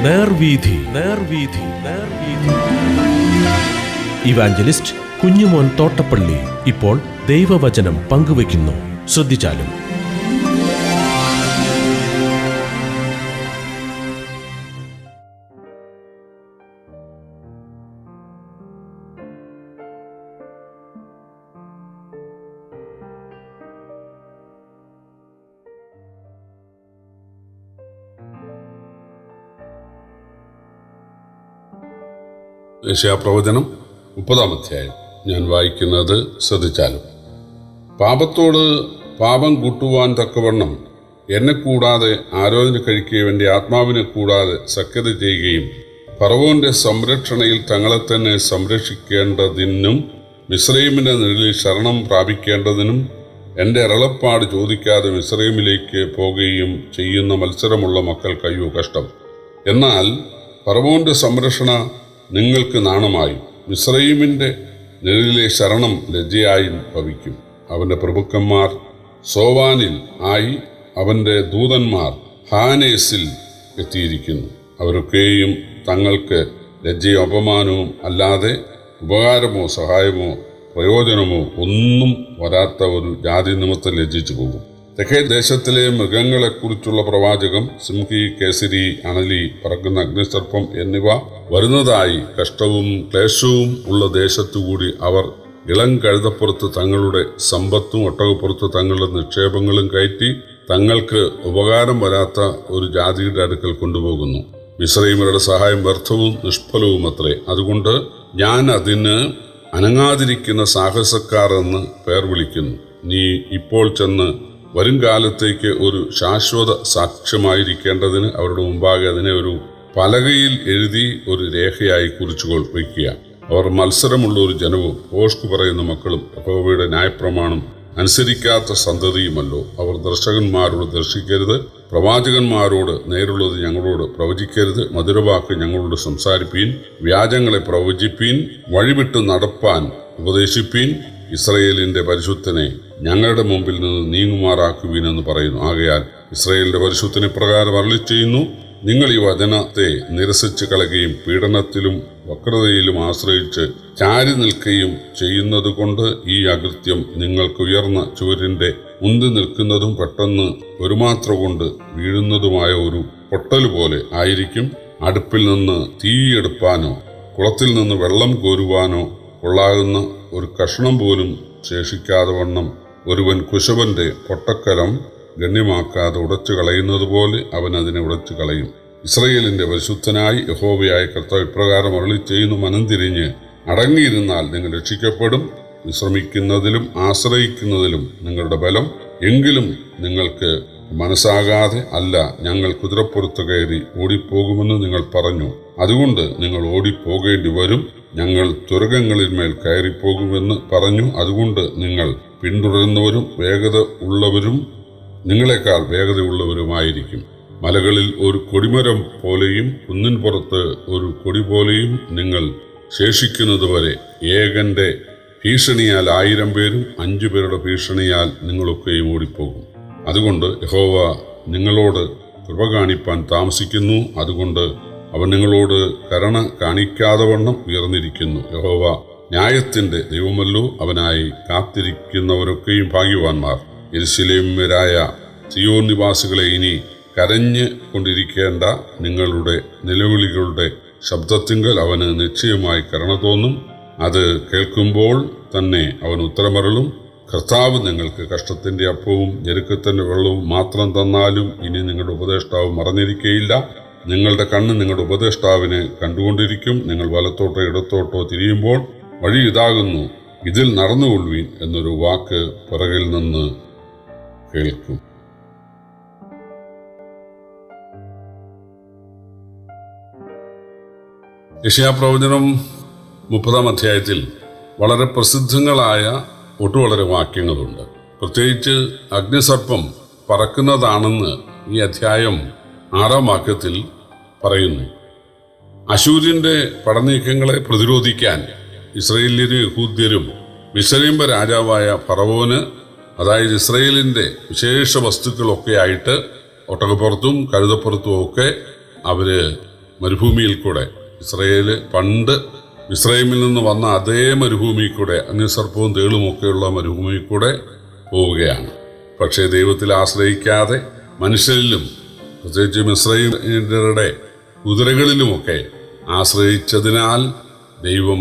നേർവീഥി നേർവീഥി നേർവീഥി. Evangelist Kunjumon Thottappally ഇപ്പോൾ ദൈവവചനം പങ്കുവയ്ക്കുന്നു. ശ്രദ്ധിച്ചാലും. യെശയ്യാപ്രവചനം 30-ാം അധ്യായം. ഞാൻ വായിക്കുന്നത് ശ്രദ്ധിച്ചാലും. പാപത്തോട് പാപം കൂട്ടുവാൻ തക്കവണ്ണം എന്നെ കൂടാതെ ആലോചന കഴിക്കുകയും എൻ്റെ ആത്മാവിനെ കൂടാതെ സഖ്യത ചെയ്യുകയും ഫറവോന്റെ സംരക്ഷണയിൽ തങ്ങളെ തന്നെ സംരക്ഷിക്കേണ്ടതിനും മിസ്രയീമിൻ്റെ നിഴലിൽ ശരണം പ്രാപിക്കേണ്ടതിനും എൻ്റെ അരുളപ്പാട് ചോദിക്കാതെ മിസ്രയീമിലേക്ക് പോകുകയും ചെയ്യുന്ന മത്സരമുള്ള മക്കൾക്ക് അയ്യോ കഷ്ടം. എന്നാൽ ഫറവോന്റെ സംരക്ഷണ നിങ്ങൾക്ക് നാണമായും മിസ്രയീമിൻ്റെ നിഴലിലെ ശരണം ലജ്ജയായും ഭവിക്കും. അവൻ്റെ പ്രഭുക്കന്മാർ സോവാനിൽ ആയി, അവൻ്റെ ദൂതന്മാർ ഹാനേസിൽ എത്തിയിരിക്കുന്നു. അവരൊക്കെയും തങ്ങൾക്ക് ലജ്ജയും അപമാനവും അല്ലാതെ ഉപകാരമോ സഹായമോ പ്രയോജനമോ ഒന്നും വരാത്ത ഒരു ജാതി നിമിത്തം ലജ്ജിച്ചു പോകും. തെക്കേ ദേശത്തിലെ മൃഗങ്ങളെക്കുറിച്ചുള്ള പ്രവാചകം സിംഹി, കേസരി, അണലി, പറക്കുന്ന അഗ്നിസർപ്പം എന്നിവ വരുന്നതായി കഷ്ടവും ക്ലേശവും ഉള്ള ദേശത്തുകൂടി അവർ ഇളം കഴുതപ്പുറത്ത് തങ്ങളുടെ സമ്പത്തും ഒട്ടകപ്പുറത്ത് തങ്ങളുടെ നിക്ഷേപങ്ങളും കയറ്റി തങ്ങൾക്ക് ഉപകാരം വരാത്ത ഒരു ജാതിയുടെ അടുക്കൽ കൊണ്ടുപോകുന്നു. മിസ്രയീമ്യരുടെ സഹായം വ്യർത്ഥവും നിഷ്ഫലവും അത്രേ. അതുകൊണ്ട് ഞാൻ അതിന് അനങ്ങാതിരിക്കുന്ന സാഹസക്കാർ എന്ന് പേർ വിളിക്കുന്നു. നീ ഇപ്പോൾ ചെന്ന് വരും കാലത്തേക്ക് ഒരു ശാശ്വത സാക്ഷ്യമായിരിക്കേണ്ടതിന് അവരുടെ മുമ്പാകെ അതിനെ ഒരു പലകയിൽ എഴുതി ഒരു രേഖയായി കുറിച്ചു വയ്ക്കുക. അവർ മത്സരമുള്ള ഒരു ജനവും ഭോഷ്കു പറയുന്ന മക്കളും യഹോവയുടെ ന്യായപ്രമാണം അനുസരിക്കാത്ത സന്തതിയുമല്ലോ. അവർ ദർശകന്മാരോട് ദർശിക്കരുത്, പ്രവാചകന്മാരോട് നേരുള്ളത് ഞങ്ങളോട് പ്രവചിക്കരുത്, മധുരവാക്ക് ഞങ്ങളോട് സംസാരിപ്പീൻ, വ്യാജങ്ങളെ പ്രവചിപ്പീൻ, വഴിവിട്ട് നടപ്പാൻ ഉപദേശിപ്പീൻ, ഇസ്രയേലിന്റെ പരിശുദ്ധനെ ഞങ്ങളുടെ മുമ്പിൽ നിന്ന് നീങ്ങുമാറാക്കുവീനെന്ന് പറയുന്നു. ആകയാൽ ഇസ്രയേലിന്റെ പരിശുദ്ധനെ പ്രകാരം അരുളി ചെയ്യുന്നു, നിങ്ങൾ ഈ വചനത്തെ നിരസിച്ച് കളയുകയും പീഡനത്തിലും വക്രതയിലും ആശ്രയിച്ച് ചാരി നിൽക്കുകയും ചെയ്യുന്നത് കൊണ്ട് ഈ അകൃത്യം നിങ്ങൾക്ക് ഉയർന്ന ചുവരിന്റെ മുന്തി നിൽക്കുന്നതും പെട്ടെന്ന് ഒരു മാത്ര കൊണ്ട് വീഴുന്നതുമായ ഒരു പൊട്ടൽ പോലെ ആയിരിക്കും. അടുപ്പിൽ നിന്ന് തീയെടുപ്പാനോ കുളത്തിൽ നിന്ന് വെള്ളം കോരുവാനോ കൊള്ളാകുന്ന ഒരു കഷ്ണം പോലും ശേഷിക്കാതെ വണ്ണം ഒരുവൻ കുശവന്റെ പൊട്ടക്കലം ഗണ്യമാക്കാതെ ഉടച്ചു കളയുന്നത് പോലെ അവൻ അതിനെ ഉടച്ചു കളയും. ഇസ്രയേലിന്റെ പരിശുദ്ധനായി യഹോവയായ കർത്താവ് ഇപ്രകാരം അരുളി ചെയ്യുന്നു, മനം തിരിഞ്ഞ് അടങ്ങിയിരുന്നാൽ നിങ്ങൾ രക്ഷിക്കപ്പെടും. വിശ്രമിക്കുന്നതിലും ആശ്രയിക്കുന്നതിലും നിങ്ങളുടെ ബലം. എങ്കിലും നിങ്ങൾക്ക് മനസ്സാകാതെ അല്ല, ഞങ്ങൾ കുതിരപ്പുറത്ത് കയറി ഓടിപ്പോകുമെന്ന് നിങ്ങൾ പറഞ്ഞു. അതുകൊണ്ട് നിങ്ങൾ ഓടിപ്പോകേണ്ടി വരും. ഞങ്ങൾ തുരകങ്ങളിന്മേൽ കയറിപ്പോകുമെന്ന് പറഞ്ഞു. അതുകൊണ്ട് നിങ്ങൾ പിന്തുടരുന്നവരും വേഗത ഉള്ളവരും നിങ്ങളെക്കാൾ വേഗതയുള്ളവരുമായിരിക്കും. മലകളിൽ ഒരു കൊടിമരം പോലെയും കുന്നിൻ പുറത്ത് ഒരു കൊടി പോലെയും നിങ്ങൾ ശേഷിക്കുന്നതുവരെ ഏകന്റെ ഭീഷണിയാൽ 1000 പേരും 5 പേരുടെ ഭീഷണിയാൽ നിങ്ങളൊക്കെയും ഓടിപ്പോകും. അതുകൊണ്ട് യഹോവ നിങ്ങളോട് കൃപ കാണിപ്പാൻ താമസിക്കുന്നു. അതുകൊണ്ട് അവൻ നിങ്ങളോട് കരുണ കാണിക്കാതെ വണ്ണം ഉയർന്നിരിക്കുന്നു. യഹോവ ന്യായത്തിന്റെ ദൈവമല്ലോ, അവനായി കാത്തിരിക്കുന്നവരൊക്കെയും ഭാഗ്യവാന്മാർ. യെരൂശലേമ്യരായ സിയോൻ നിവാസികളെ, ഇനി കരഞ്ഞ് കൊണ്ടിരിക്കേണ്ട. നിങ്ങളുടെ നിലവിളികളുടെ ശബ്ദത്തിങ്കൽ അവന് നിശ്ചയമായി കരുണ തോന്നും. അത് കേൾക്കുമ്പോൾ തന്നെ അവൻ ഉത്തരമരുളും. കർത്താവ് നിങ്ങൾക്ക് കഷ്ടത്തിന്റെ അപ്പവും ഞെരുക്കത്തിന്റെ വെള്ളവും മാത്രം തന്നാലും ഇനി നിങ്ങളുടെ ഉപദേഷ്ടാവ് മറന്നിരിക്കുകയില്ല. നിങ്ങളുടെ കണ്ണ് നിങ്ങളുടെ ഉപദേഷ്ടാവിനെ കണ്ടുകൊണ്ടിരിക്കും. നിങ്ങൾ വലത്തോട്ടോ ഇടത്തോട്ടോ തിരിയുമ്പോൾ വഴി ഇതാകുന്നു, ഇതിൽ നടന്നുകൊള്ളുവീൻ എന്നൊരു വാക്ക് പിറകിൽ നിന്ന് കേൾക്കും. യെശയ്യാപ്രവചനം 30-ാം അധ്യായത്തിൽ വളരെ പ്രസിദ്ധങ്ങളായ ഒട്ടുവളരെ വാക്യങ്ങളുണ്ട്. പ്രത്യേകിച്ച് അഗ്നിസർപ്പം പറക്കുന്നതാണെന്ന് ഈ അധ്യായം 6-ാം വാക്യത്തിൽ പറയുന്നു. അശൂര്യന്റെ പടനീക്കങ്ങളെ പ്രതിരോധിക്കാൻ ഇസ്രയേല്യരും യഹൂദ്യരും മിസ്രയീം രാജാവായ ഫറവോന്, അതായത് ഇസ്രയേലിന്റെ വിശേഷ വസ്തുക്കളൊക്കെ ആയിട്ട് ഒട്ടകപ്പുറത്തും കഴുതപ്പുറത്തും ഒക്കെ അവര് മരുഭൂമിയിൽ കൂടെ ഇസ്രയേല് പണ്ട് ഇസ്രയേലിൽ നിന്ന് വന്ന അതേ മരുഭൂമിയിൽ കൂടെ അന്യസർപ്പവും തേളും ഒക്കെയുള്ള മരുഭൂമിയിൽ കൂടെ പോവുകയാണ്. പക്ഷേ ദൈവത്തിൽ ആശ്രയിക്കാതെ മനുഷ്യരിലും പ്രത്യേകിച്ച് ഇസ്രായേലിയരുടെ കുതിരകളിലുമൊക്കെ ആശ്രയിച്ചതിനാൽ ദൈവം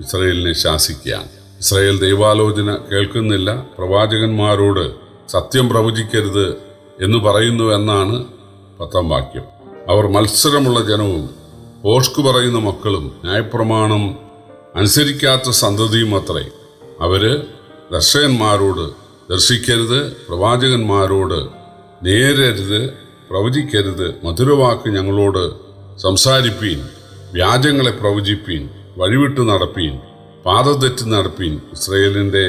ഇസ്രായേലിനെ ശാസിക്കുകയാണ്. ഇസ്രായേൽ ദൈവാലോചന കേൾക്കുന്നില്ല, പ്രവാചകന്മാരോട് സത്യം പ്രവചിക്കരുത് എന്ന് പറയുന്നു എന്നാണ് 10-ാം വാക്യം. അവർ മത്സരമുള്ള ജനവും ഭോഷ്ക് പറയുന്ന മക്കളും ന്യായപ്രമാണം അനുസരിക്കാത്ത സന്തതിയും അത്രേ. അവര് ദർശകന്മാരോട് ദർശിക്കരുത്, പ്രവാചകന്മാരോട് നേരരുത്, പ്രവചിക്കരുത്, മധുരവാക്ക് ഞങ്ങളോട് സംസാരിപ്പീൻ, വ്യാജങ്ങളെ പ്രവചിപ്പീൻ, വഴിവിട്ട് നടപ്പീൻ, പാതതെറ്റി നടപ്പീൻ, ഇസ്രായേലിൻ്റെ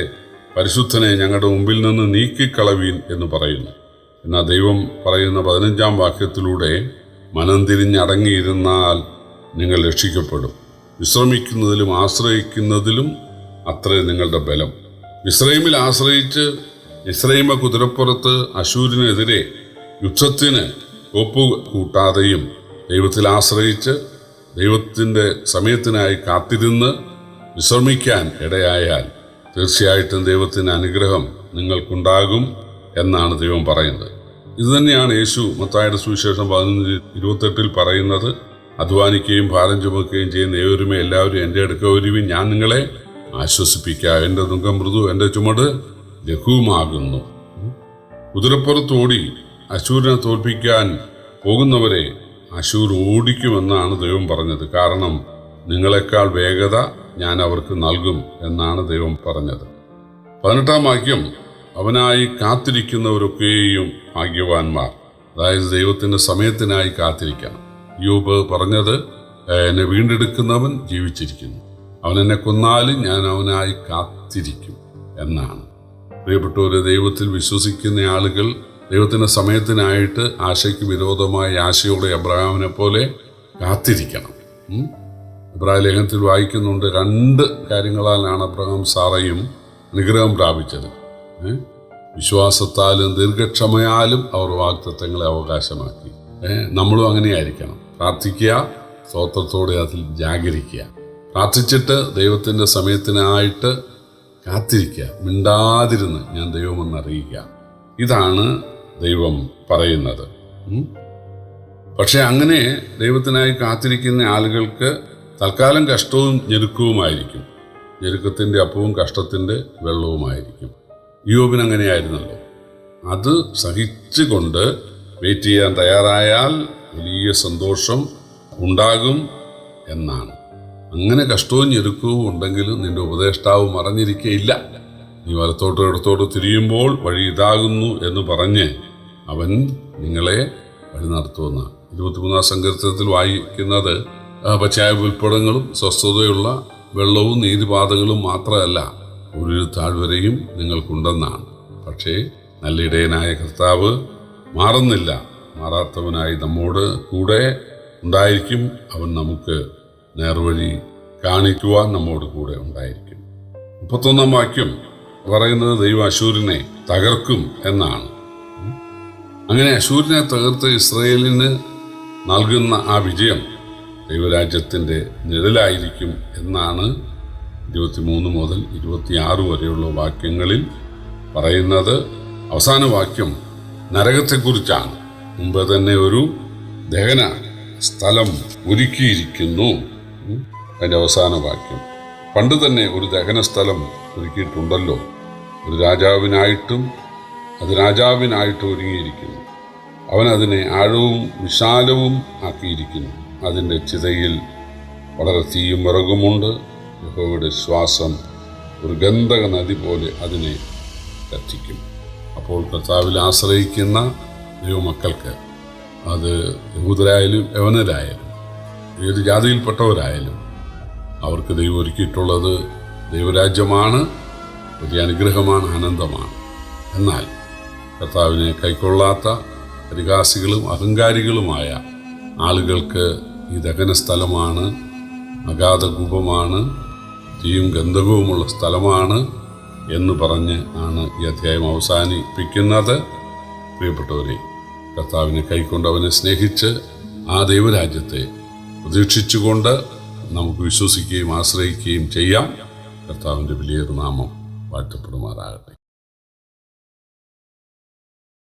പരിശുദ്ധനെ ഞങ്ങളുടെ മുമ്പിൽ നിന്ന് നീക്കിക്കളവീൻ എന്ന് പറയുന്നു. എന്നാൽ ദൈവം പറയുന്ന 15-ാം വാക്യത്തിലൂടെ മനം തിരിഞ്ഞടങ്ങിയിരുന്നാൽ നിങ്ങൾ രക്ഷിക്കപ്പെടും. വിശ്രമിക്കുന്നതിലും ആശ്രയിക്കുന്നതിലും അത്രേ നിങ്ങളുടെ ബലം. മിസ്രയീമിൽ ആശ്രയിച്ച് മിസ്രയീമ കുതിരപ്പുറത്ത് അശൂരിനെതിരെ യുദ്ധത്തിന് കോപ്പ് കൂട്ടാതെയും ദൈവത്തിൽ ആശ്രയിച്ച് ദൈവത്തിൻ്റെ സമയത്തിനായി കാത്തിരുന്ന് വിശ്രമിക്കാൻ ഇടയായാൽ തീർച്ചയായിട്ടും ദൈവത്തിൻ്റെ അനുഗ്രഹം നിങ്ങൾക്കുണ്ടാകും എന്നാണ് ദൈവം പറയുന്നത്. ഇതുതന്നെയാണ് യേശു മത്തായിയുടെ സുവിശേഷം 15:28 പറയുന്നത്. അധ്വാനിക്കുകയും ഭാരം ചുമക്കുകയും ചെയ്യുന്ന ഏവരുമേ എല്ലാവരും എൻ്റെ അടുക്ക വരുവിൻ, ഞാൻ നിങ്ങളെ ആശ്വസിപ്പിക്കാം. എൻ്റെ ദുഃഖം മൃദു, എൻ്റെ ചുമട് ലഘുവുമാകുന്നു. കുതിരപ്പുറത്തോടി അശൂരിനെ തോൽപ്പിക്കാൻ പോകുന്നവരെ അശൂർ ഓടിക്കുമെന്നാണ് ദൈവം പറഞ്ഞത്. കാരണം നിങ്ങളെക്കാൾ വേഗത ഞാൻ അവർക്ക് നൽകും എന്നാണ് ദൈവം പറഞ്ഞത്. 18-ാം വാക്യം, അവനായി കാത്തിരിക്കുന്നവരൊക്കെയും ഭാഗ്യവാന്മാർ. അതായത് ദൈവത്തിൻ്റെ സമയത്തിനായി കാത്തിരിക്കണം. യോബ് പറഞ്ഞത്, എന്നെ വീണ്ടെടുക്കുന്നവൻ ജീവിച്ചിരിക്കുന്നു, അവൻ എന്നെ കൊന്നാലും ഞാൻ അവനായി കാത്തിരിക്കും എന്നാണ്. പ്രിയപ്പെട്ടവരെ, ദൈവത്തിൽ വിശ്വസിക്കുന്ന ആളുകൾ ദൈവത്തിൻ്റെ സമയത്തിനായിട്ട് ആശയ്ക്ക് വിരോധമായ ആശയോടെ അബ്രഹാമിനെ പോലെ കാത്തിരിക്കണം. ഇബ്രാഹിം ലേഖനത്തിൽ വായിക്കുന്നുണ്ട്, 2 കാര്യങ്ങളാലാണ് അബ്രഹാം സാറയും അനുഗ്രഹം പ്രാപിച്ചത്. വിശ്വാസത്താലും ദീർഘക്ഷമയാലും അവർ വാഗ്ദത്തങ്ങളെ അവകാശമാക്കി. നമ്മളും അങ്ങനെയായിരിക്കണം. പ്രാർത്ഥിക്കുക, സ്തോത്രത്തോടെ അതിൽ ജാഗരിക്കുക, പ്രാർത്ഥിച്ചിട്ട് ദൈവത്തിൻ്റെ സമയത്തിനായിട്ട് കാത്തിരിക്കുക, മിണ്ടാതിരുന്ന് ഞാൻ ദൈവമെന്ന് അറിയിക്കുക. ഇതാണ് ദൈവം പറയുന്നത്. പക്ഷെ അങ്ങനെ ദൈവത്തിനായി കാത്തിരിക്കുന്ന ആളുകൾക്ക് തൽക്കാലം കഷ്ടവും ഞെരുക്കവുമായിരിക്കും. ഞെരുക്കത്തിൻ്റെ അപ്പവും കഷ്ടത്തിൻ്റെ വെള്ളവുമായിരിക്കും. യോബിന് അങ്ങനെയായിരുന്നല്ലോ. അത് സഹിച്ചുകൊണ്ട് വെയിറ്റ് ചെയ്യാൻ തയ്യാറായാൽ വലിയ സന്തോഷം ഉണ്ടാകും എന്നാണ്. അങ്ങനെ കഷ്ടവും ഞെരുക്കവും ഉണ്ടെങ്കിലും നിന്റെ ഉപദേഷ്ടാവ് മറഞ്ഞിരിക്കയില്ല. നീ വലത്തോട്ടോ ഇടത്തോട്ടോ തിരിയുമ്പോൾ വഴി ഇതാകുന്നു എന്ന് പറഞ്ഞ് അവൻ നിങ്ങളെ വഴി നടത്തുമെന്നാണ്. 23-ാം സങ്കീർത്തനത്തിൽ വായിക്കുന്നത്, പച്ചയായ പുൽപ്പടങ്ങളും സ്വസ്ഥതയുള്ള വെള്ളവും നീതിപാതകളും മാത്രമല്ല, ഒരു താഴ്വരയും നിങ്ങൾക്കുണ്ടെന്നാണ്. പക്ഷേ നല്ല ഇടയനായ കർത്താവ് മാറുന്നില്ല. മാറാത്തവനായി നമ്മോട് കൂടെ ഉണ്ടായിരിക്കും. അവൻ നമുക്ക് നേർവഴി കാണിക്കുവാൻ നമ്മോട് കൂടെ ഉണ്ടായിരിക്കും. 31-ാം വാക്യം പറയുന്നത് ദൈവം അശൂരിനെ തകർക്കും എന്നാണ്. അങ്ങനെ അശൂരിനെ തകർത്ത് ഇസ്രായേലിന് നൽകുന്ന ആ വിജയം ദൈവരാജ്യത്തിൻ്റെ നിഴലായിരിക്കും എന്നാണ് 23 മുതൽ 26 വരെയുള്ള വാക്യങ്ങളിൽ പറയുന്നത്. അവസാന വാക്യം നരകത്തെക്കുറിച്ചാണ്. മുമ്പ് തന്നെ ഒരു ദഹന സ്ഥലം ഒരുക്കിയിരിക്കുന്നു. അതിൻ്റെ അവസാന വാക്യം, പണ്ട് തന്നെ ഒരു ദഹന സ്ഥലം ഒരുക്കിയിട്ടുണ്ടല്ലോ, ഒരു രാജാവിനായിട്ടും അത് രാജാവിനായിട്ടും ഒരുങ്ങിയിരിക്കുന്നു. അവൻ അതിനെ ആഴവും വിശാലവും ആക്കിയിരിക്കുന്നു. അതിൻ്റെ ചിതയിൽ വളരെ തീയും വിറകുമുണ്ട്. യഹോവയുടെ ശ്വാസം ഒരു ഗന്ധക നദി പോലെ അതിനെ കത്തിക്കും. അപ്പോൾ കർത്താവിൽ ആശ്രയിക്കുന്ന ദൈവമക്കൾക്ക്, അത് യഹൂദരായാലും യവനരായാലും ഏത് ജാതിയിൽപ്പെട്ടവരായാലും, അവർക്ക് ദൈവം ഒരുക്കിയിട്ടുള്ളത് ദൈവരാജ്യമാണ്, വലിയ അനുഗ്രഹമാണ്, ആനന്ദമാണ്. എന്നാൽ കർത്താവിനെ കൈക്കൊള്ളാത്ത പരിഹാസികളും അഹങ്കാരികളുമായ ആളുകൾക്ക് ഈ ദഹന സ്ഥലമാണ്, അഗാധകൂപമാണ്, തീയും ഗന്ധകവുമുള്ള സ്ഥലമാണ് എന്ന് പറഞ്ഞ് ആണ് ഈ അധ്യായം അവസാനിപ്പിക്കുന്നത്. പ്രിയപ്പെട്ടവരെ, കർത്താവിനെ കൈക്കൊണ്ട് അവനെ സ്നേഹിച്ച് ആ ദൈവരാജ്യത്തെ പ്രതീക്ഷിച്ചുകൊണ്ട് നമുക്ക് വിശ്വസിക്കുകയും ആശ്രയിക്കുകയും ചെയ്യാം. കർത്താവിൻ്റെ വലിയൊരു നാമം വാഴ്ത്തപ്പെടുമാറാകട്ടെ.